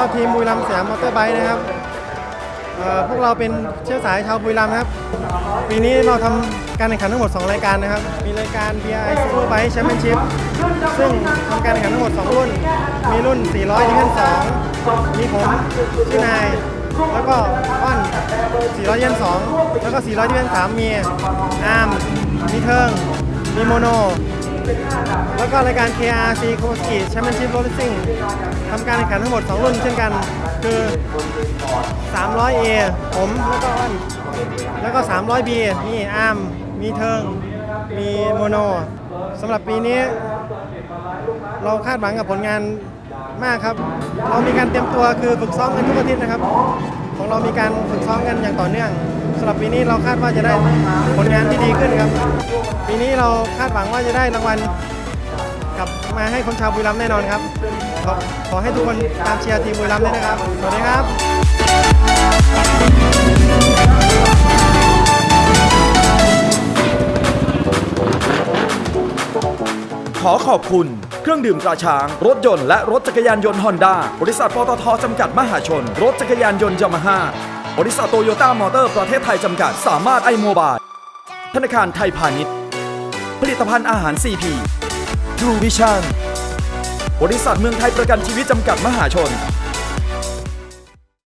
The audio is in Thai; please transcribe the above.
เราทีมบุรีรัมย์สยามมอเตอร์ไบค์นะครับพวกเราเป็นเชื้อสายชาวบุรีรัมย์นะครับปีนี้เราทำการแข่งขันทั้งหมด2รายการนะครับมีรายการ BRI Superbike Championship ซึ่งทำการแข่งขันทั้งหมด2รุ่นมีรุ่น400 Division 2มีผมชื่อนายแล้วก็อ้อน400 Division 2แล้วก็400 Division 3มีอาร์มมีเทิงมีโมโนแล้วก็รายการ KRC Kawasaki Championship Road Racing ทำการแข่งขันทั้งหมด2รุ่นเช่นกันคือ 300A ผมแล้วก็อ้อนแล้วก็ 300B มีอาร์มมีเทิงมีโมโนสำหรับปีนี้เราคาดหวังกับผลงานมากครับเรามีการเตรียมตัวคือฝึกซ้อมกันทุกอาทิตย์นะครับของเรามีการฝึกซ้อมกันอย่างต่อเนื่องสำหรับปีนี้เราคาดว่าจะได้ผลงานที่ดีขึ้นครับปีนี้เราคาดหวังว่าจะได้รางวัลกลับมาให้คนชาวบุรีรัมย์แน่นอนครับขอให้ทุกคนตามเชียร์ทีมบุรีรัมย์ด้วยนะครับสวัสดีครับขอขอบคุณเครื่องดื่มตราช้างรถยนต์และรถจักรยานยนต์ฮอนด้าบริษัทปตทจำกัดมหาชนรถจักรยานยนต์ยามาฮ่าบริษัทโตโยต้ามอเตอร์ประเทศไทยจำกัดสามารถไอโมบายธนาคารไทยพาณิชย์ผลิตภัณฑ์อาหาร CP True Vision บริษัทเมืองไทยประกันชีวิตจำกัดมหาชน